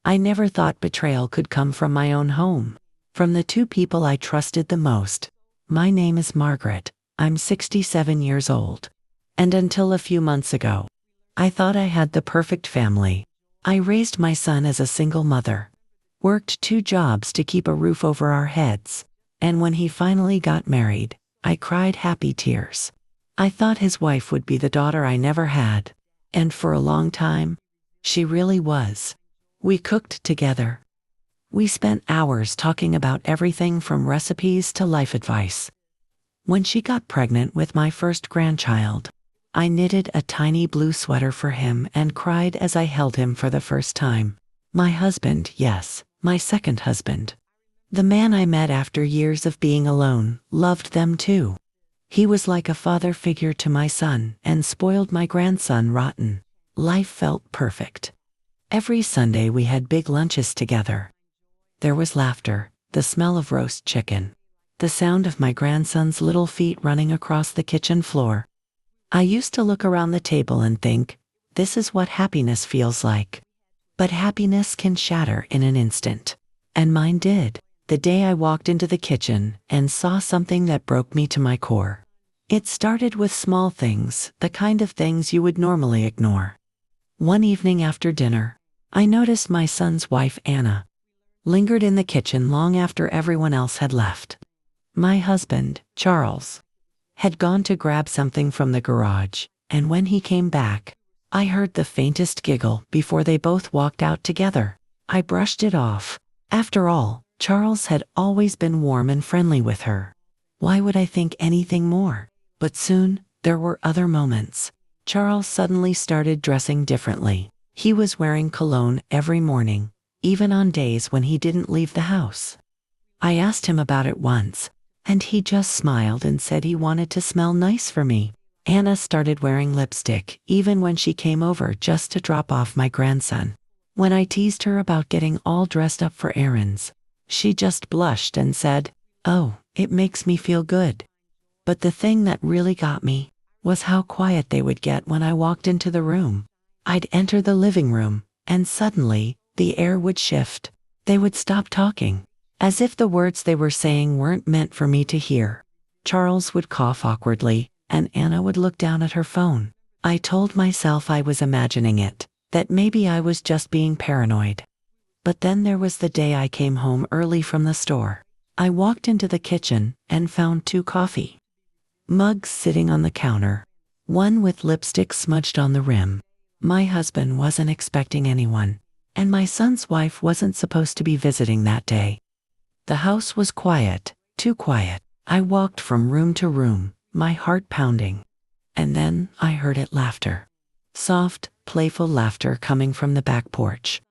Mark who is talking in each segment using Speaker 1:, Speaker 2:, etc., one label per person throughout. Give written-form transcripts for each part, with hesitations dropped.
Speaker 1: I never thought betrayal could come from my own home. From the two people I trusted the most. My name is Margaret. I'm 67 years old. And until a few months ago, I thought I had the perfect family. I raised my son as a single mother, worked 2 jobs to keep a roof over our heads, and when he finally got married, I cried happy tears. I thought his wife would be the daughter I never had, and for a long time, she really was. We cooked together. We spent hours talking about everything from recipes to life advice. When she got pregnant with my first grandchild, I knitted a tiny blue sweater for him and cried as I held him for the first time. My husband, yes, my second husband. The man I met after years of being alone, loved them too. He was like a father figure to my son and spoiled my grandson rotten. Life felt perfect. Every Sunday we had big lunches together. There was laughter, the smell of roast chicken, the sound of my grandson's little feet running across the kitchen floor. I used to look around the table and think, this is what happiness feels like. But happiness can shatter in an instant. And mine did, the day I walked into the kitchen and saw something that broke me to my core. It started with small things, the kind of things you would normally ignore. One evening after dinner, I noticed my son's wife, Anna, lingered in the kitchen long after everyone else had left. My husband, Charles, had gone to grab something from the garage, and when he came back, I heard the faintest giggle before they both walked out together. I brushed it off. After all, Charles had always been warm and friendly with her. Why would I think anything more? But soon, there were other moments. Charles suddenly started dressing differently. He was wearing cologne every morning, even on days when he didn't leave the house. I asked him about it once, and he just smiled and said he wanted to smell nice for me. Anna started wearing lipstick even when she came over just to drop off my grandson. When I teased her about getting all dressed up for errands, she just blushed and said, "Oh, it makes me feel good." But the thing that really got me was how quiet they would get when I walked into the room. I'd enter the living room, and suddenly, the air would shift. They would stop talking, as if the words they were saying weren't meant for me to hear. Charles would cough awkwardly, and Anna would look down at her phone. I told myself I was imagining it, that maybe I was just being paranoid. But then there was the day I came home early from the store. I walked into the kitchen and found 2 coffee mugs sitting on the counter, one with lipstick smudged on the rim. My husband wasn't expecting anyone, and my son's wife wasn't supposed to be visiting that day. The house was quiet, too quiet. I walked from room to room, my heart pounding. And then I heard it laughter. Soft, playful laughter coming from the back porch.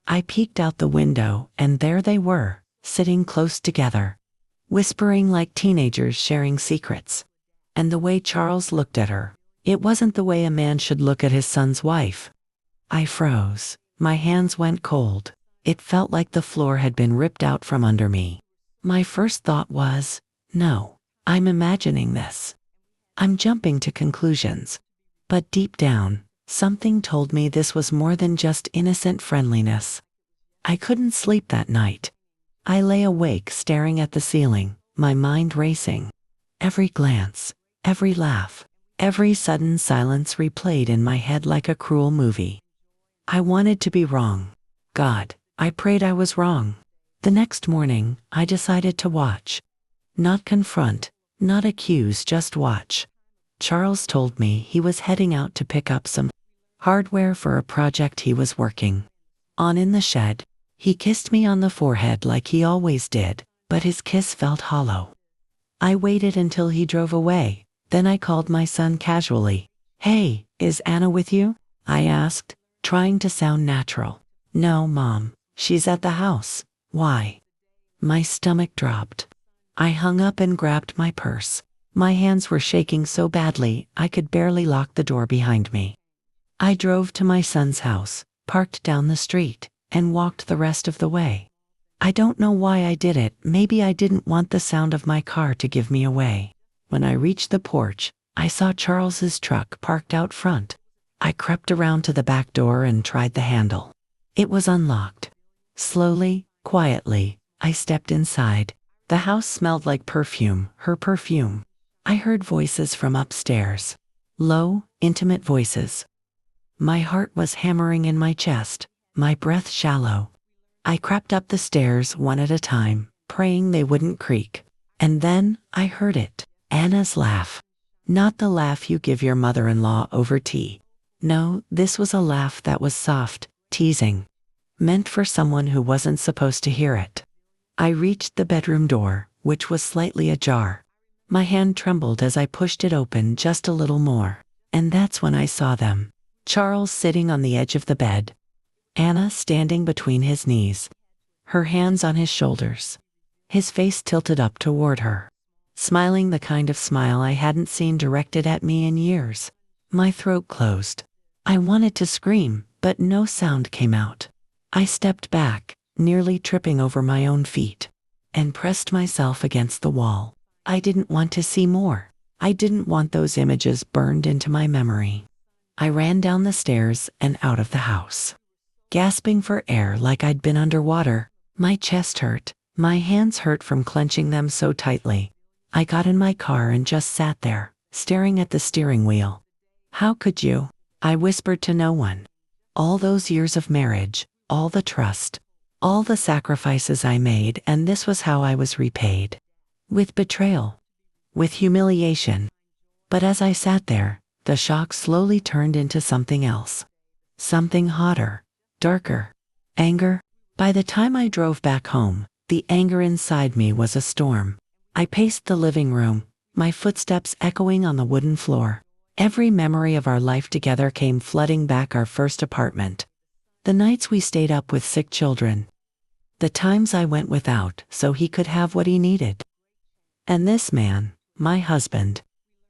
Speaker 1: I peeked out the window, and there they were, sitting close together, whispering like teenagers sharing secrets. And the way Charles looked at her, it wasn't the way a man should look at his son's wife. I froze. My hands went cold. It felt like the floor had been ripped out from under me. My first thought was, no, I'm imagining this. I'm jumping to conclusions. But deep down, something told me this was more than just innocent friendliness. I couldn't sleep that night. I lay awake staring at the ceiling, my mind racing. Every glance, every laugh, every sudden silence replayed in my head like a cruel movie. I wanted to be wrong. God, I prayed I was wrong. The next morning, I decided to watch. Not confront, not accuse, just watch. Charles told me he was heading out to pick up some hardware for a project he was working on in the shed. He kissed me on the forehead like he always did, but his kiss felt hollow. I waited until he drove away. Then I called my son casually. "Hey, is Anna with you?" I asked, trying to sound natural. "No, Mom, she's at the house." "Why?" My stomach dropped. I hung up and grabbed my purse. My hands were shaking so badly I could barely lock the door behind me. I drove to my son's house, parked down the street, and walked the rest of the way. I don't know why I did it. Maybe I didn't want the sound of my car to give me away. When I reached the porch, I saw Charles's truck parked out front. I crept around to the back door and tried the handle. It was unlocked. Slowly, quietly, I stepped inside. The house smelled like perfume, her perfume. I heard voices from upstairs. Low, intimate voices. My heart was hammering in my chest, my breath shallow. I crept up the stairs one at a time, praying they wouldn't creak. And then, I heard it. Anna's laugh. Not the laugh you give your mother-in-law over tea. No, this was a laugh that was soft, teasing. Meant for someone who wasn't supposed to hear it. I reached the bedroom door, which was slightly ajar. My hand trembled as I pushed it open just a little more. And that's when I saw them. Charles sitting on the edge of the bed. Anna standing between his knees. Her hands on his shoulders. His face tilted up toward her. Smiling the kind of smile I hadn't seen directed at me in years. My throat closed. I wanted to scream, but no sound came out. I stepped back, nearly tripping over my own feet, and pressed myself against the wall. I didn't want to see more. I didn't want those images burned into my memory. I ran down the stairs and out of the house. Gasping for air like I'd been underwater, my chest hurt, my hands hurt from clenching them so tightly. I got in my car and just sat there, staring at the steering wheel. How could you? I whispered to no one. All those years of marriage, all the trust, all the sacrifices I made, and this was how I was repaid. With betrayal. With humiliation. But as I sat there, the shock slowly turned into something else. Something hotter, darker. Anger. By the time I drove back home, the anger inside me was a storm. I paced the living room, my footsteps echoing on the wooden floor. Every memory of our life together came flooding back. Our first apartment. The nights we stayed up with sick children. The times I went without so he could have what he needed. And this man, my husband,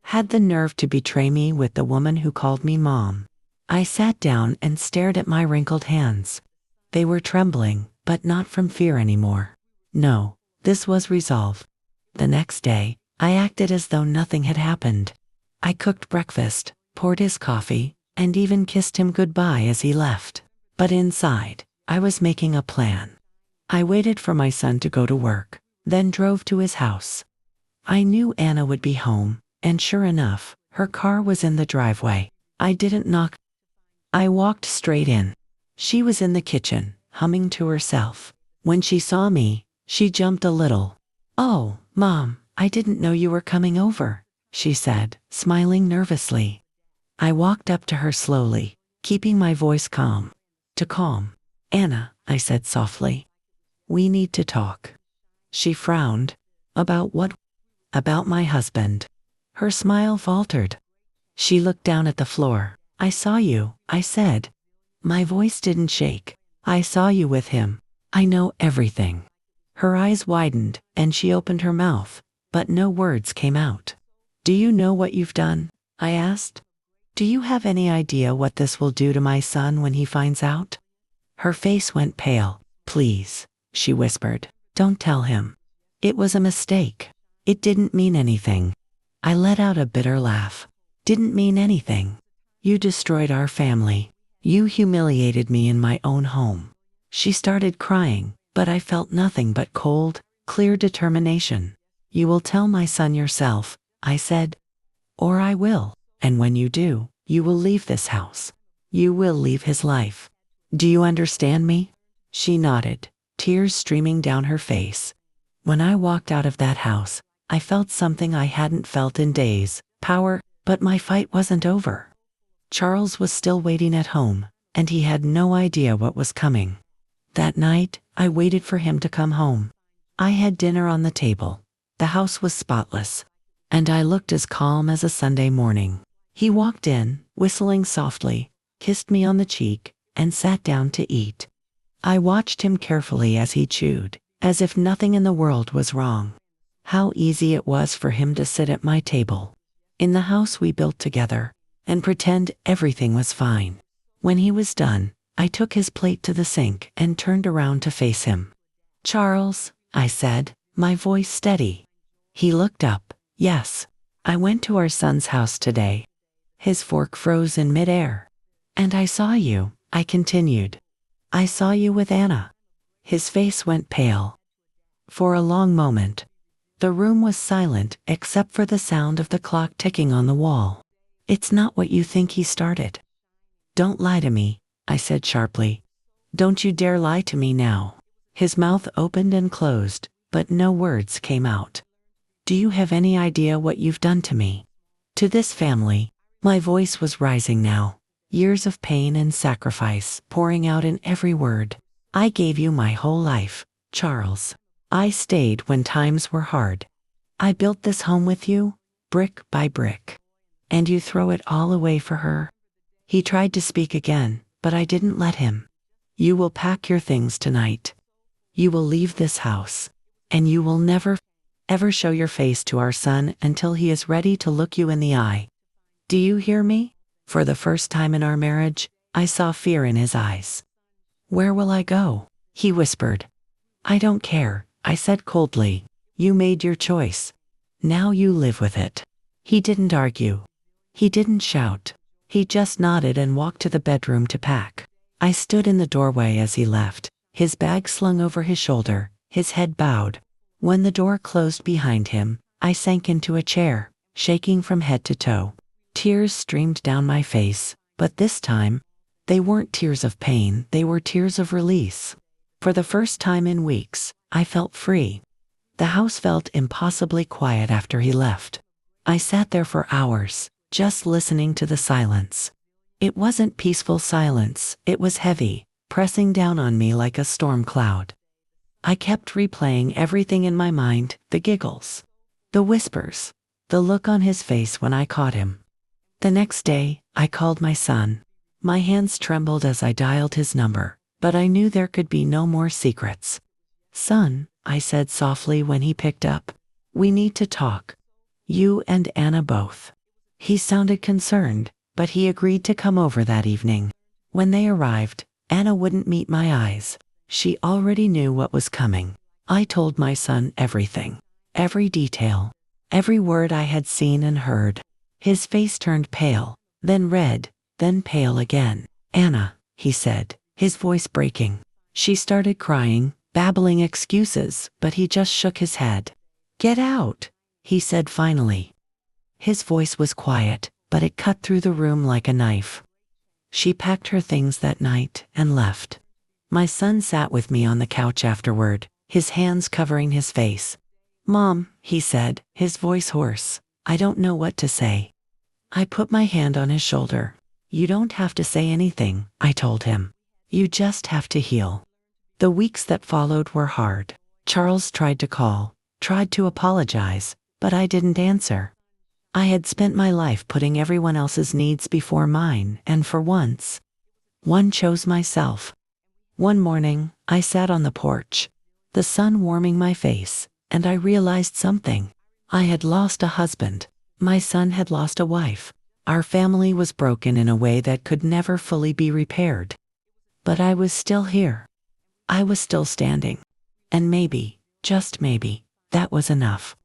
Speaker 1: had the nerve to betray me with the woman who called me mom. I sat down and stared at my wrinkled hands. They were trembling, but not from fear anymore. No, this was resolve. The next day, I acted as though nothing had happened. I cooked breakfast, poured his coffee, and even kissed him goodbye as he left. But inside, I was making a plan. I waited for my son to go to work, then drove to his house. I knew Anna would be home, and sure enough, her car was in the driveway. I didn't knock. I walked straight in. She was in the kitchen, humming to herself. When she saw me, she jumped a little. "Oh, Mom, I didn't know you were coming over," she said, smiling nervously. I walked up to her slowly, keeping my voice calm. To calm. "Anna," I said softly. "We need to talk." She frowned. "About what?" "About my husband." Her smile faltered. She looked down at the floor. "I saw you," I said. My voice didn't shake. "I saw you with him. I know everything." Her eyes widened, and she opened her mouth, but no words came out. "Do you know what you've done?" I asked. "Do you have any idea what this will do to my son when he finds out?" Her face went pale. "Please," she whispered, "don't tell him. It was a mistake. It didn't mean anything." I let out a bitter laugh. "Didn't mean anything. You destroyed our family. You humiliated me in my own home." She started crying, but I felt nothing but cold, clear determination. "You will tell my son yourself," I said. "Or I will, and when you do, you will leave this house. You will leave his life. Do you understand me?" She nodded, tears streaming down her face. When I walked out of that house, I felt something I hadn't felt in days, power, but my fight wasn't over. Charles was still waiting at home, and he had no idea what was coming. That night, I waited for him to come home. I had dinner on the table. The house was spotless, and I looked as calm as a Sunday morning. He walked in, whistling softly, kissed me on the cheek, and sat down to eat. I watched him carefully as he chewed, as if nothing in the world was wrong. How easy it was for him to sit at my table, in the house we built together, and pretend everything was fine. When he was done, I took his plate to the sink and turned around to face him. "Charles," I said, my voice steady. He looked up. "Yes. I went to our son's house today." His fork froze in midair. "And I saw you," I continued. "I saw you with Anna." His face went pale. For a long moment, the room was silent except for the sound of the clock ticking on the wall. "It's not what you think," he started. "Don't lie to me," I said sharply. "Don't you dare lie to me now." His mouth opened and closed, but no words came out. "Do you have any idea what you've done to me? To this family?" My voice was rising now, years of pain and sacrifice pouring out in every word. "I gave you my whole life, Charles. I stayed when times were hard. I built this home with you, brick by brick. And you throw it all away for her?" He tried to speak again, but I didn't let him. "You will pack your things tonight. You will leave this house. And you will never, ever show your face to our son until he is ready to look you in the eye. Do you hear me?" For the first time in our marriage, I saw fear in his eyes. "Where will I go?" he whispered. "I don't care," I said coldly. "You made your choice. Now you live with it." He didn't argue. He didn't shout. He just nodded and walked to the bedroom to pack. I stood in the doorway as he left, his bag slung over his shoulder, his head bowed. When the door closed behind him, I sank into a chair, shaking from head to toe. Tears streamed down my face, but this time, they weren't tears of pain, they were tears of release. For the first time in weeks, I felt free. The house felt impossibly quiet after he left. I sat there for hours, just listening to the silence. It wasn't peaceful silence, it was heavy, pressing down on me like a storm cloud. I kept replaying everything in my mind, the giggles, the whispers, the look on his face when I caught him. The next day, I called my son. My hands trembled as I dialed his number, but I knew there could be no more secrets. "Son," I said softly when he picked up, "we need to talk. You and Anna both." He sounded concerned, but he agreed to come over that evening. When they arrived, Anna wouldn't meet my eyes. She already knew what was coming. I told my son everything, every detail, every word I had seen and heard. His face turned pale, then red, then pale again. "Anna," he said, his voice breaking. She started crying, babbling excuses, but he just shook his head. "Get out," he said finally. His voice was quiet, but it cut through the room like a knife. She packed her things that night and left. My son sat with me on the couch afterward, his hands covering his face. "Mom," he said, his voice hoarse, "I don't know what to say." I put my hand on his shoulder. "You don't have to say anything," I told him. "You just have to heal." The weeks that followed were hard. Charles tried to call, tried to apologize, but I didn't answer. I had spent my life putting everyone else's needs before mine, and for once, one chose myself. One morning, I sat on the porch, the sun warming my face, and I realized something. I had lost a husband. My son had lost a wife. Our family was broken in a way that could never fully be repaired. But I was still here. I was still standing. And maybe, just maybe, that was enough.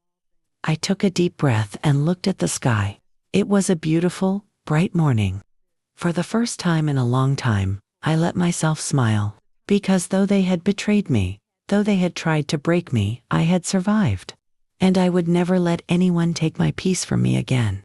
Speaker 1: I took a deep breath and looked at the sky. It was a beautiful, bright morning. For the first time in a long time, I let myself smile. Because though they had betrayed me, though they had tried to break me, I had survived. And I would never let anyone take my peace from me again.